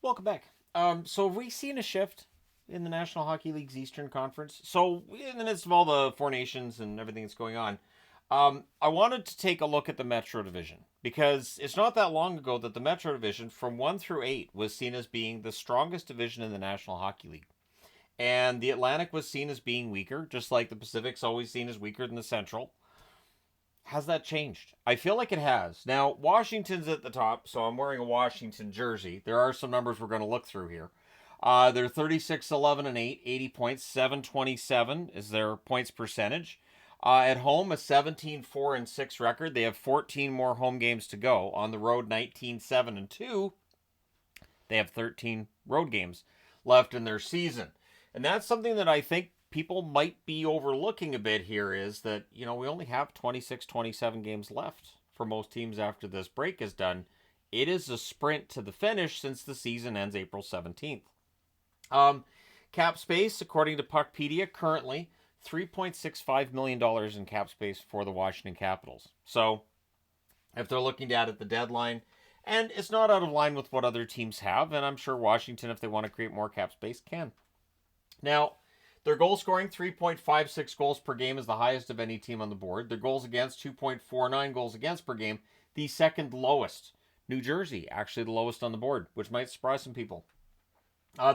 Welcome back. So have we seen a shift in the National Hockey League's Eastern Conference? So in the midst of all the Four Nations and everything that's going on, I wanted to take a look at the Metro Division because it's not that long ago that the Metro Division from 1 through 8 was seen as being the strongest division in the National Hockey League. And the Atlantic was seen as being weaker, just like the Pacific's always seen as weaker than the Central. Has that changed? I feel like it has. Now, Washington's at the top, so I'm wearing a Washington jersey. There are some numbers we're going to look through here. They're 36, 11, and 8, 80 points. 727 is their points percentage. At home, a 17, 4, and 6 record. They have 14 more home games to go. On the road, 19, 7, and 2. They have 13 road games left in their season. And that's something that I think people might be overlooking a bit here is that, we only have 26, 27 games left for most teams after this break is done. It is a sprint to the finish since the season ends April 17th. Cap space, according to Puckpedia, currently $3.65 million in cap space for the Washington Capitals. So if they're looking to add at the deadline, and it's not out of line with what other teams have, and I'm sure Washington, if they want to create more cap space, can. Now, their goal scoring, 3.56 goals per game, is the highest of any team on the board. Their goals against, 2.49 goals against per game, the second lowest. New Jersey, actually the lowest on the board, which might surprise some people.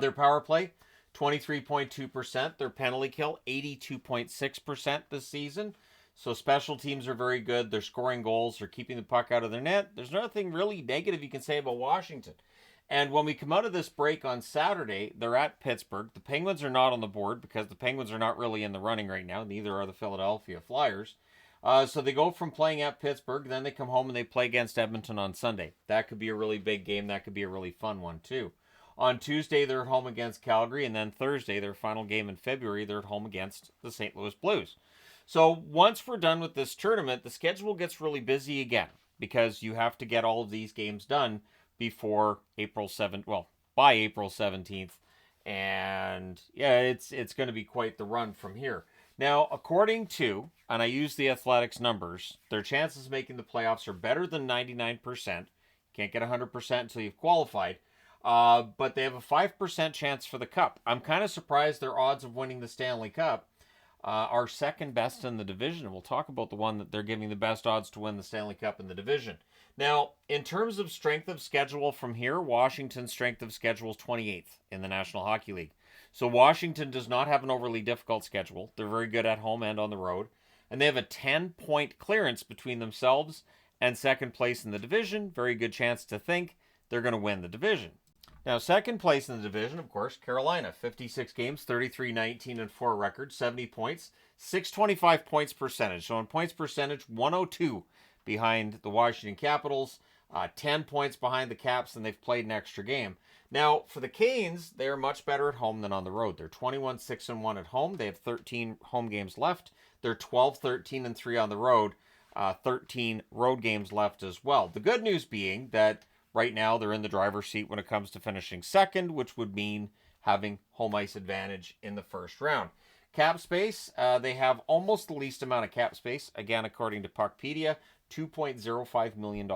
Their power play, 23.2%. Their penalty kill, 82.6% this season. So special teams are very good. They're scoring goals. They're keeping the puck out of their net. There's nothing really negative you can say about Washington. And when we come out of this break on Saturday, they're at Pittsburgh. The Penguins are not on the board because the Penguins are not really in the running right now. Neither are the Philadelphia Flyers. So they go from playing at Pittsburgh, then they come home and they play against Edmonton on Sunday. That could be a really big game. That could be a really fun one too. On Tuesday, they're at home against Calgary. And then Thursday, their final game in February, they're at home against the St. Louis Blues. So once we're done with this tournament, the schedule gets really busy again because you have to get all of these games done before April 7th, by April 17th. And yeah, it's going to be quite the run from here. Now, according to, and I use the Athletics numbers, their chances of making the playoffs are better than 99%. Can't get 100% until you've qualified. But they have a 5% chance for the Cup. I'm kind of surprised their odds of winning the Stanley Cup are second best in the division. And we'll talk about the one that they're giving the best odds to win the Stanley Cup in the division. Now, in terms of strength of schedule from here, Washington's strength of schedule is 28th in the National Hockey League. So Washington does not have an overly difficult schedule. They're very good at home and on the road. And they have a 10-point clearance between themselves and second place in the division. Very good chance to think they're going to win the division. Now, second place in the division, of course, Carolina. 56 games, 33, 19, and 4 record, 70 points, 625 points percentage. So in points percentage, 102 behind the Washington Capitals, 10 points behind the Caps, and they've played an extra game. Now, for the Canes, they're much better at home than on the road. They're 21, 6, and 1 at home. They have 13 home games left. They're 12, 13, and 3 on the road. 13 road games left as well. The good news being that right now they're in the driver's seat when it comes to finishing second, which would mean having home ice advantage in the first round. Cap space, they have almost the least amount of cap space. Again, according to Puckpedia, $2.05 million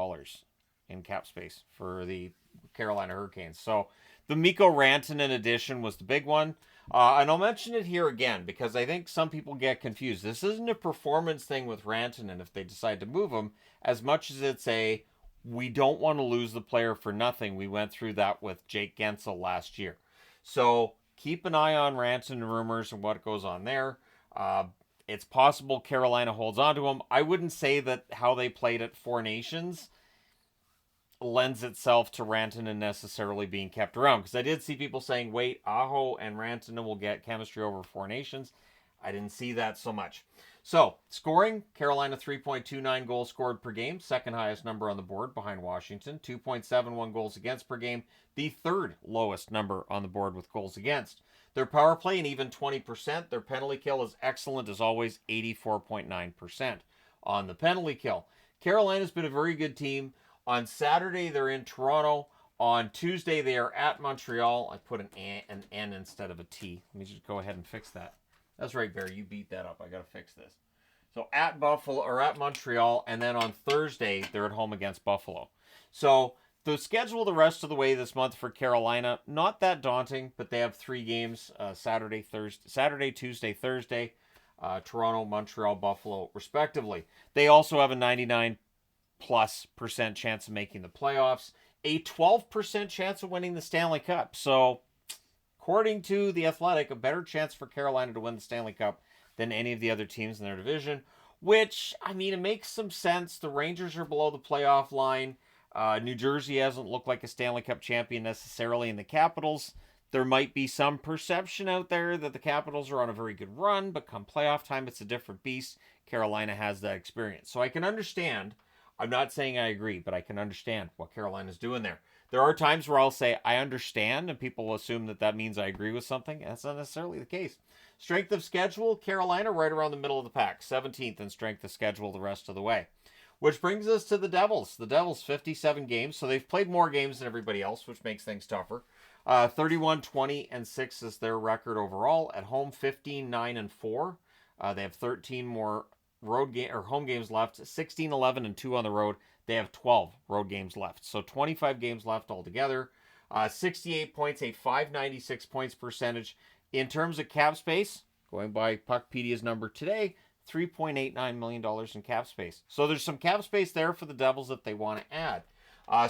in cap space for the Carolina Hurricanes. So the Mikko Rantanen addition was the big one. And I'll mention it here again because I think some people get confused. This isn't a performance thing with Rantanen if they decide to move him, as much as it's we don't want to lose the player for nothing. We went through that with Jake Gensel last year. So keep an eye on Rantanen rumors and what goes on there. It's possible Carolina holds on to him. I wouldn't say that how they played at Four Nations lends itself to Rantanen necessarily being kept around. Because I did see people saying, wait, Aho and Rantanen will get chemistry over Four Nations. I didn't see that so much. So, scoring, Carolina 3.29 goals scored per game, second highest number on the board behind Washington. 2.71 goals against per game, the third lowest number on the board with goals against. Their power play, an even 20%. Their penalty kill is excellent as always, 84.9% on the penalty kill. Carolina's been a very good team. On Saturday, they're in Toronto. On Tuesday, they are at Montreal. I put an N instead of a T. Let me just go ahead and fix that. That's right, Barry. You beat that up. I got to fix this. So at Buffalo or at Montreal, and then on Thursday, they're at home against Buffalo. So The schedule the rest of the way this month for Carolina, not that daunting, but they have 3 games, Saturday, Tuesday, Thursday, Toronto, Montreal, Buffalo, respectively. They also have a 99+% chance of making the playoffs, a 12% chance of winning the Stanley Cup. So, according to The Athletic, a better chance for Carolina to win the Stanley Cup than any of the other teams in their division, which, I mean, it makes some sense. The Rangers are below the playoff line. New Jersey hasn't looked like a Stanley Cup champion necessarily, in the Capitals. There might be some perception out there that the Capitals are on a very good run, but come playoff time, it's a different beast. Carolina has that experience. So I can understand. I'm not saying I agree, but I can understand what Carolina's doing there. There are times where I'll say I understand, and people will assume that that means I agree with something. That's not necessarily the case. Strength of schedule, Carolina right around the middle of the pack, 17th in strength of schedule the rest of the way. Which brings us to the Devils. The Devils, 57 games, so they've played more games than everybody else, which makes things tougher. 31, 20, and 6 is their record overall. At home, 15, 9, and 4. They have 13 more home games left. 16, 11, and 2 on the road. They have 12 road games left. So 25 games left altogether. 68 points, a 596 points percentage. In terms of cap space, going by Puckpedia's number today, $3.89 million in cap space. So there's some cap space there for the Devils that they want to add.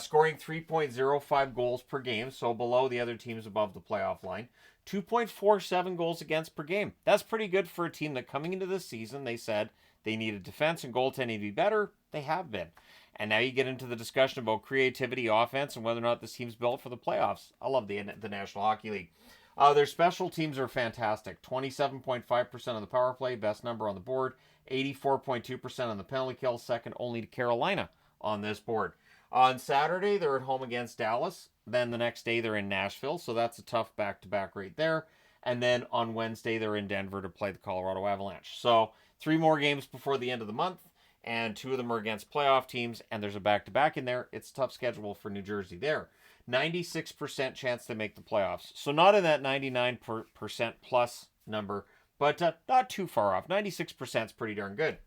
Scoring 3.05 goals per game, so below the other teams above the playoff line. 2.47 goals against per game. That's pretty good for a team that coming into this season, they said they needed defense and goaltending to be better. They have been. And now you get into the discussion about creativity, offense, and whether or not this team's built for the playoffs. I love the National Hockey League. Their special teams are fantastic. 27.5% on the power play, best number on the board. 84.2% on the penalty kill, second only to Carolina on this board. On Saturday, they're at home against Dallas. Then the next day, they're in Nashville, so that's a tough back-to-back right there. And then on Wednesday, they're in Denver to play the Colorado Avalanche. So 3 more games before the end of the month, and 2 of them are against playoff teams, and there's a back-to-back in there. It's a tough schedule for New Jersey there. 96% chance they make the playoffs. So not in that 99% plus number, but not too far off. 96% is pretty darn good.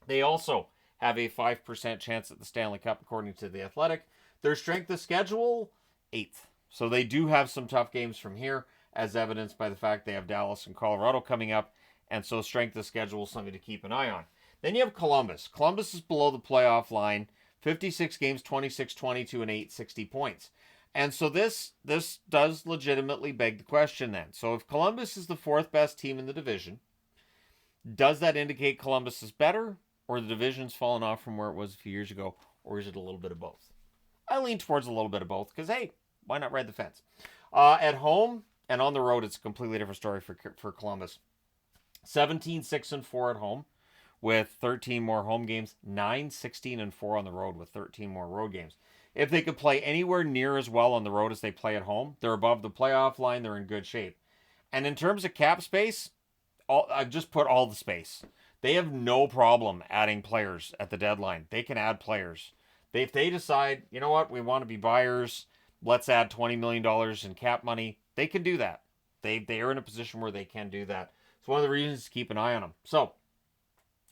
They also have a 5% chance at the Stanley Cup, according to The Athletic. Their strength of schedule, 8th. So they do have some tough games from here, as evidenced by the fact they have Dallas and Colorado coming up. And so strength of schedule is something to keep an eye on. Then you have Columbus. Columbus is below the playoff line. 56 games, 26, 22, and 8, 60 points. And so this does legitimately beg the question then. So if Columbus is the 4th best team in the division, does that indicate Columbus is better, or the division's fallen off from where it was a few years ago, or is it a little bit of both? I lean towards a little bit of both, because hey, why not ride the fence? At home and on the road, it's a completely different story for Columbus. 17, 6, and 4 at home, with 13 more home games, 9, 16, and 4 on the road with 13 more road games. If they could play anywhere near as well on the road as they play at home, they're above the playoff line, they're in good shape. And in terms of cap space, I've just put all the space. They have no problem adding players at the deadline. They can add players. If they decide, you know what, we want to be buyers, let's add $20 million in cap money, they can do that. They are in a position where they can do that. It's one of the reasons to keep an eye on them. So,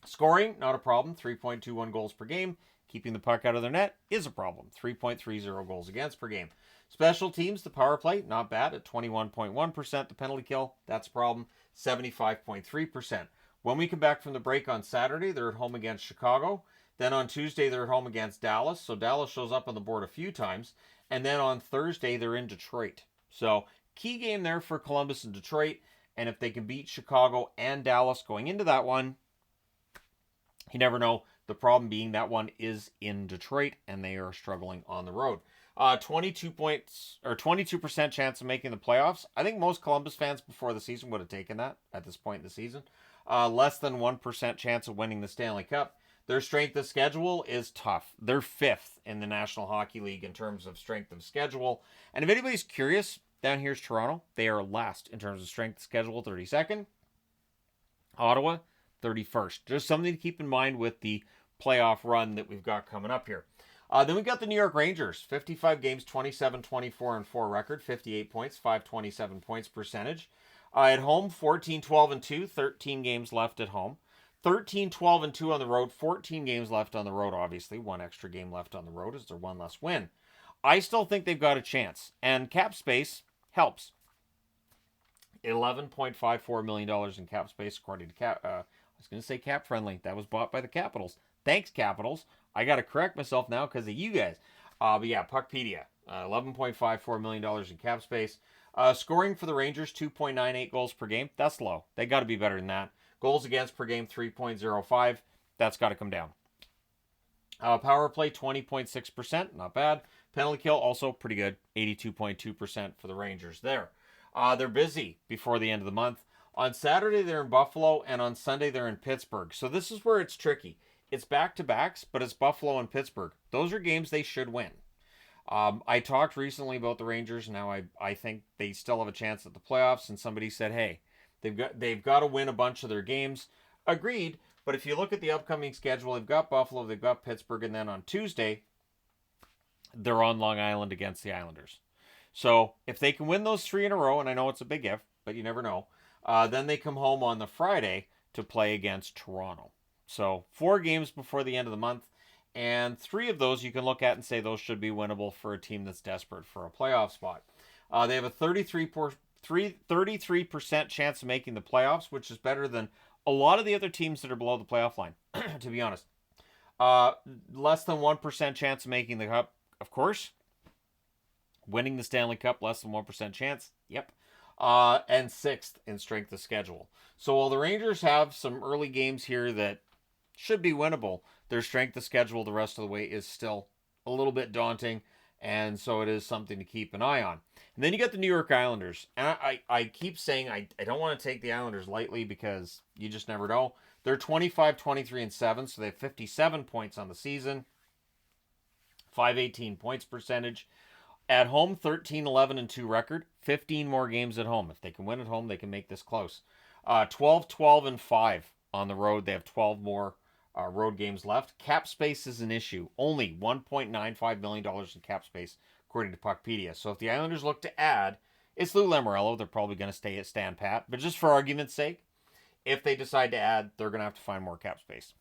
scoring, not a problem. 3.21 goals per game. Keeping the puck out of their net is a problem. 3.30 goals against per game. Special teams, the power play, not bad at 21.1%. The penalty kill, that's a problem. 75.3%. When we come back from the break on Saturday, they're at home against Chicago. Then on Tuesday, they're at home against Dallas. So Dallas shows up on the board a few times. And then on Thursday, they're in Detroit. So key game there for Columbus and Detroit. And if they can beat Chicago and Dallas going into that one, you never know. The problem being that one is in Detroit, and they are struggling on the road. 22% chance of making the playoffs. I think most Columbus fans before the season would have taken that at this point in the season. Less than 1% chance of winning the Stanley Cup. Their strength of schedule is tough. They're 5th in the National Hockey League in terms of strength of schedule. And if anybody's curious, down here's Toronto. They are last in terms of strength of schedule, 32nd. Ottawa, 31st. Just something to keep in mind with the playoff run that we've got coming up here. Then we've got the New York Rangers. 55 games, 27, 24, and 4 record. 58 points, 527 points percentage. At home, 14, 12, and 2. 13 games left at home. 13, 12, and 2 on the road. 14 games left on the road, obviously. 1 extra game left on the road as their one less win. I still think they've got a chance. And cap space helps. $11.54 million in cap space, according to I was going to say Cap Friendly. That was bought by the Capitals. Thanks, Capitals. I got to correct myself now because of you guys. But yeah, Puckpedia. $11.54 million in cap space. Scoring for the Rangers, 2.98 goals per game. That's low. They got to be better than that. Goals against per game, 3.05. That's got to come down. Power play, 20.6%. Not bad. Penalty kill, also pretty good. 82.2% for the Rangers there. They're busy before the end of the month. On Saturday, they're in Buffalo, and on Sunday, they're in Pittsburgh. So this is where it's tricky. It's back-to-backs, but it's Buffalo and Pittsburgh. Those are games they should win. I talked recently about the Rangers, and now I think they still have a chance at the playoffs, and somebody said, hey, they've got to win a bunch of their games. Agreed, but if you look at the upcoming schedule, they've got Buffalo, they've got Pittsburgh, and then on Tuesday, they're on Long Island against the Islanders. So if they can win those 3 in a row, and I know it's a big if, but you never know, then they come home on the Friday to play against Toronto. So 4 games before the end of the month, and 3 of those you can look at and say those should be winnable for a team that's desperate for a playoff spot. They have a 33% chance of making the playoffs, which is better than a lot of the other teams that are below the playoff line, to be honest. Less than 1% chance of making the cup, of course. Winning the Stanley Cup, less than 1% chance. Yep. And 6th in strength of schedule. So while the Rangers have some early games here that should be winnable, their strength of schedule the rest of the way is still a little bit daunting, and so it is something to keep an eye on. And then you got the New York Islanders. And I keep saying I don't want to take the Islanders lightly because you just never know. They're 25, 23, and 7, so they have 57 points on the season. 518 points percentage. At home, 13, 11, and 2 record. 15 more games at home. If they can win at home, they can make this close. 12, 12, and 5 on the road. They have 12 more road games left. Cap space is an issue. Only $1.95 million in cap space, according to Puckpedia. So if the Islanders look to add, it's Lou Lamoriello. They're probably going to stay at stand pat. But just for argument's sake, if they decide to add, they're going to have to find more cap space.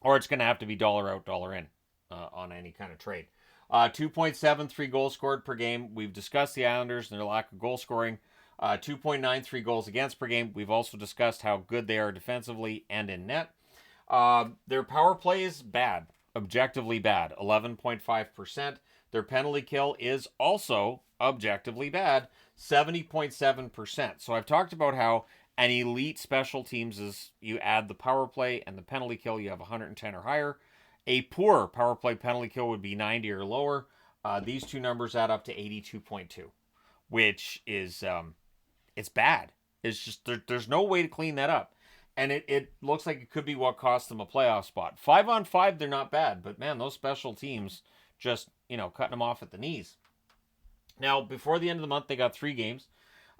Or it's going to have to be dollar out, dollar in on any kind of trade. 2.73 goals scored per game. We've discussed the Islanders and their lack of goal scoring. 2.93 goals against per game. We've also discussed how good they are defensively and in net. Their power play is bad, objectively bad, 11.5%. Their penalty kill is also objectively bad, 70.7%. So I've talked about how an elite special teams is you add the power play and the penalty kill, you have 110 or higher. A poor power play penalty kill would be 90 or lower. These two numbers add up to 82.2, which is it's bad. It's just there's no way to clean that up. And it looks like it could be what cost them a playoff spot. 5-on-5, they're not bad. But, man, those special teams just, cutting them off at the knees. Now, before the end of the month, they got 3 games.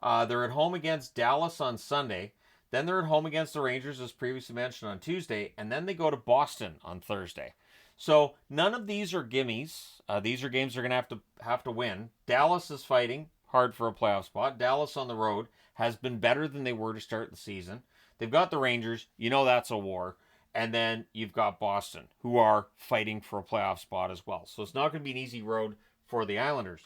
They're at home against Dallas on Sunday. Then they're at home against the Rangers, as previously mentioned, on Tuesday. And then they go to Boston on Thursday. So none of these are gimmies. These are games they're going to have to win. Dallas is fighting hard for a playoff spot. Dallas on the road has been better than they were to start the season. They've got the Rangers. That's a war. And then you've got Boston, who are fighting for a playoff spot as well. So it's not going to be an easy road for the Islanders.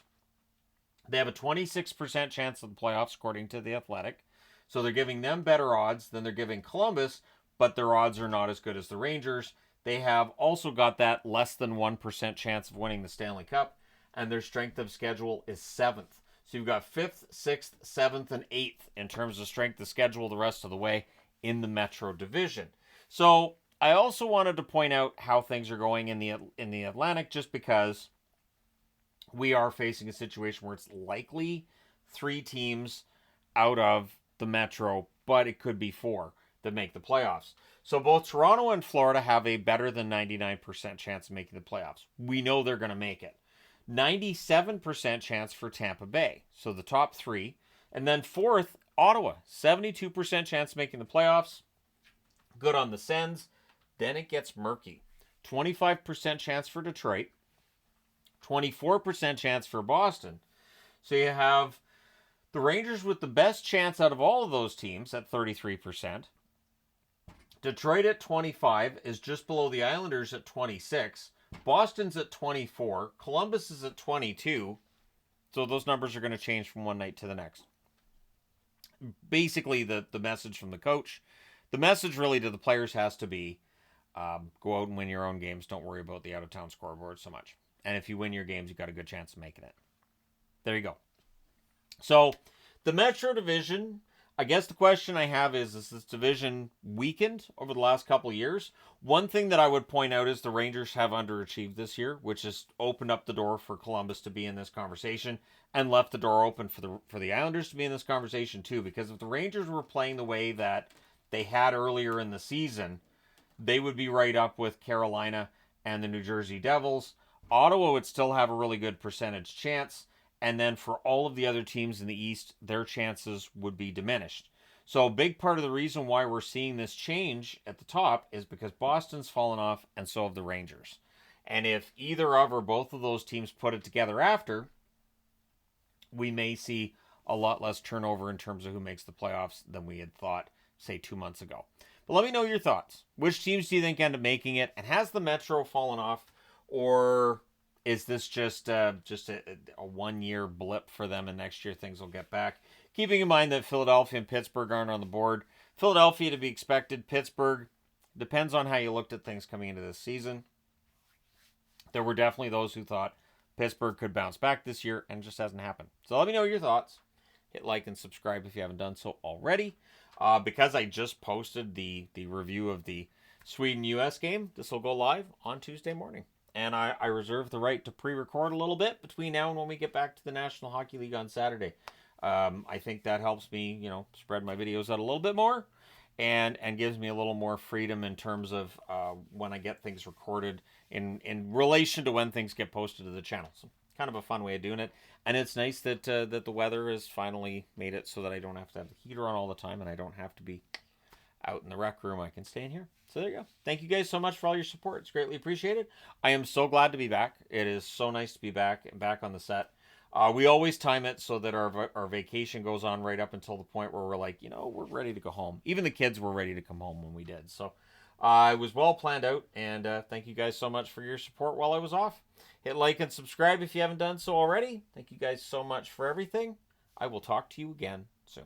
They have a 26% chance of the playoffs, according to The Athletic. So they're giving them better odds than they're giving Columbus, but their odds are not as good as the Rangers. They have also got that less than 1% chance of winning the Stanley Cup, and their strength of schedule is 7th. So you've got 5th, 6th, 7th, and 8th in terms of strength of schedule the rest of the way in the Metro Division. So I also wanted to point out how things are going in the Atlantic, just because we are facing a situation where it's likely 3 teams out of the Metro, but it could be 4 that make the playoffs. So both Toronto and Florida have a better than 99% chance of making the playoffs. We know they're going to make it. 97% chance for Tampa Bay. So the top 3. And then 4th, Ottawa. 72% chance of making the playoffs. Good on the Sens. Then it gets murky. 25% chance for Detroit. 24% chance for Boston. So you have the Rangers with the best chance out of all of those teams at 33%. Detroit at 25 is just below the Islanders at 26, Boston's at 24. Columbus is at 22. So those numbers are going to change from one night to the next. Basically, the message from the coach, the message really to the players has to be, go out and win your own games. Don't worry about the out-of-town scoreboard so much. And if you win your games, you've got a good chance of making it. There you go. So the Metro Division, I guess the question I have is this division weakened over the last couple of years? One thing that I would point out is the Rangers have underachieved this year, which has opened up the door for Columbus to be in this conversation and left the door open for the Islanders to be in this conversation too. Because if the Rangers were playing the way that they had earlier in the season, they would be right up with Carolina and the New Jersey Devils. Ottawa would still have a really good percentage chance. And then for all of the other teams in the East, their chances would be diminished. So a big part of the reason why we're seeing this change at the top is because Boston's fallen off and so have the Rangers. And if either of or both of those teams put it together after, we may see a lot less turnover in terms of who makes the playoffs than we had thought, say, 2 months ago. But let me know your thoughts. Which teams do you think end up making it? And has the Metro fallen off? Or is this just a 1 year blip for them and next year things will get back? Keeping in mind that Philadelphia and Pittsburgh aren't on the board. Philadelphia to be expected. Pittsburgh depends on how you looked at things coming into this season. There were definitely those who thought Pittsburgh could bounce back this year and it just hasn't happened. So let me know your thoughts. Hit like and subscribe if you haven't done so already. Because I just posted the review of the Sweden-US game, this will go live on Tuesday morning. And I reserve the right to pre-record a little bit between now and when we get back to the National Hockey League on Saturday. I think that helps me, spread my videos out a little bit more and gives me a little more freedom in terms of when I get things recorded in relation to when things get posted to the channel. So kind of a fun way of doing it. And it's nice that that the weather has finally made it so that I don't have to have the heater on all the time and I don't have to be out in the rec room. I can stay in here. So there you go. Thank you guys so much for all your support. It's greatly appreciated. I am so glad to be back. It is so nice to be back on the set. We always time it so that our vacation goes on right up until the point where we're like, we're ready to go home. Even the kids were ready to come home when we did. So it was well planned out. And thank you guys so much for your support while I was off. Hit like and subscribe if you haven't done so already. Thank you guys so much for everything. I will talk to you again soon.